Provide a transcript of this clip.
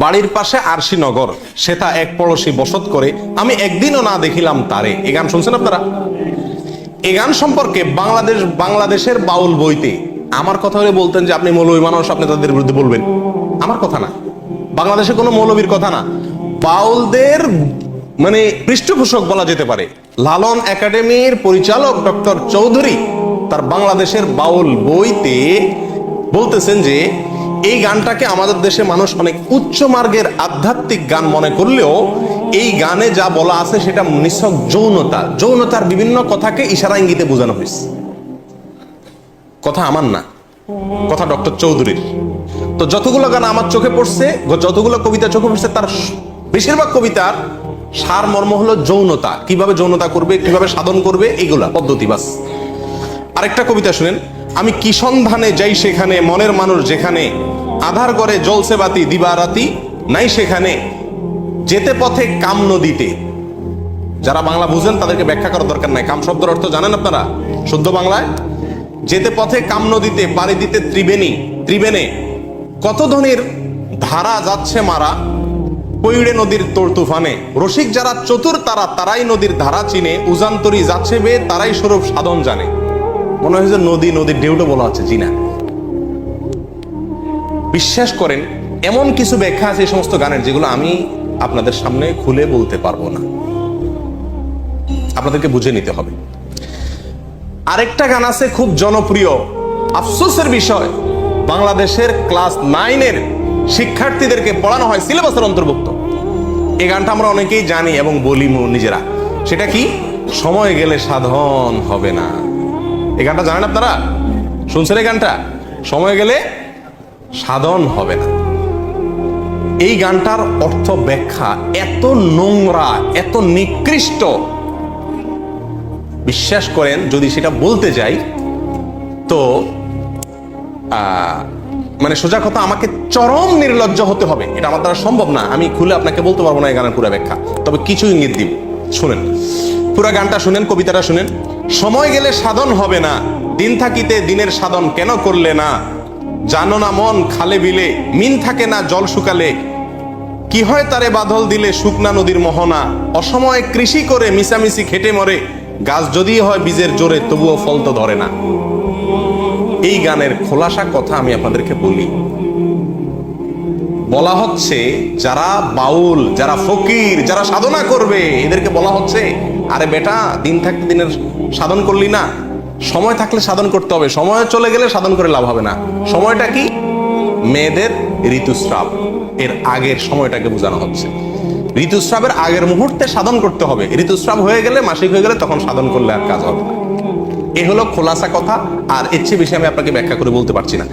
বাড়ির পাশে আরশিনগর, সেথা এক পড়শি বসত করে, আমি একদিনও না দেখিলাম তারে। এই গান শুনছেন আপনারা? এই গান সম্পর্কে বাংলাদেশের বাউল বইতে আমার কথা হলে বলতেন যে আপনি মৌলবী মানুষ, আপনি তাদের বিরুদ্ধে বলবেন। আমার কথা না, বাংলাদেশে কোনো মৌলবীর কথা না, বাউলদের মানে পৃষ্ঠপোষক বলা যেতে পারে লালন একাডেমির পরিচালক ডক্টর চৌধুরী তার বাংলাদেশের বাউল বইতে বলতেছেন যে এই গানটাকে আমাদের দেশে মানুষ অনেক উচ্চ মার্গের আধ্যাত্মিক গান মনে করলেও এই গানে যা বলা আছে সেটা নিছক যৌনতার বিভিন্ন কথাকে ইশারা ইঙ্গিতে বোঝানো হয়েছে। কথা আমার না, কথা ডক্টর চৌধুরীর। তো যতগুলো গান আমার চোখে পড়ছে, যতগুলো কবিতা চোখে পড়ছে, তার বেশিরভাগ কবিতার সার মর্ম হলো যৌনতা, কিভাবে যৌনতা করবে, কিভাবে সাধন করবে, এইগুলা পদ্ধতি বাস। আরেকটা কবিতা শুনেন, আমি কি সন্ধানে যাই সেখানে, মনের মানুষ যেখানে, আধার করে জ্বলছে বাতি দিবারাতি নাই সেখানে, যেতে পথে কাম নদীতে। যারা বাংলা বুঝেন তাদেরকে ব্যাখ্যা করার দরকার নাই, কাম শব্দের অর্থ জানেন আপনারা শুদ্ধ বাংলায়? যেতে পথে কাম নদীতে, পাড়ি দিতে ত্রিবেণে, কত ধনির ধারা যাচ্ছে মারা, পইড়ে নদীর তোর তুফানে। রসিক যারা চতুর তারাই নদীর ধারা চিনে, উজান্তরি যাচ্ছে বে তারাই স্বরূপ সাধন জানে। মনে হয় যে নদীর ঢেউটা বলা হচ্ছে, জি না। বিশ্বাস করেন এমন কিছু ব্যাখ্যা আছে এই সমস্ত গানের যেগুলো আমি আপনাদের সামনে খুলে বলতে পারবো না, আপনাদেরকে বুঝে নিতে হবে। আরেকটা গান আছে খুব জনপ্রিয়, আফসোসের বিষয়, বাংলাদেশের ক্লাস 9-এর শিক্ষার্থীদেরকে পড়ানো হয়, সিলেবাসের অন্তর্ভুক্ত। এই গানটা আমরা অনেকেই জানি এবং বলি নিজেরা। সেটা কি? সময় গেলে সাধন হবে না। এই গানটা জানেন আপনারা? শুনছেন এই গানটা? সময় গেলে সাধন হবে না। এই গানটার অর্থ ব্যাখ্যা এত নোংরা, এত নিকৃষ্ট, বিশ্বাস করেন যদি সেটা বলতে যাই তো মানে সোজা কথা, আমাকে চরম নির্লজ্জ হতে হবে। এটা আমার দ্বারা সম্ভব না, আমি খুলে আপনাকে বলতে পারবো না এই গানের পুরো ব্যাখ্যা, তবে কিছু ইঙ্গিত দিব। শুনেন পুরো গানটা, শুনেন কবিতাটা শুনেন। সময় গেলে সাধন হবে না, দিন থাকিতে দিনের সাধন কেন করলে না, জানো না মন খালে বিলে, মিন থাকে না জল শুকালে, কি হয় তারে বাদল দিলে শুকনা নদীর মোহনা, অসময়ে কৃষি করে মিশামিশি খেটে মরে, গাছ যদি হয় বীজের জোরে তবুও ফল তো ধরে না। এই গানের খোলাসা কথা আমি আপনাদেরকে বলি। বলা হচ্ছে যারা বাউল, যারা ফকির, যারা সাধনা করবে, এদেরকে বলা হচ্ছে আরে বেটা, দিন থাকতে দিনের সাধন করলি না, সময় থাকলে সাধন করতে হবে, সময় চলে গেলে সাধন করে লাভ হবে না। সময়টা কি? মেয়েদের ঋতুস্রাব, এর আগের সময়টাকে বোঝানো হচ্ছে। ঋতুস্রাবের আগের মুহূর্তে সাধন করতে হবে, ঋতুস্রাব হয়ে গেলে, মাসিক হয়ে গেলে তখন সাধন করলে আর কাজ হবে না। এ হলো খোলাসা কথা, আর এর চেয়ে বেশি আমি আপনাকে ব্যাখ্যা করে বলতে পারছি না।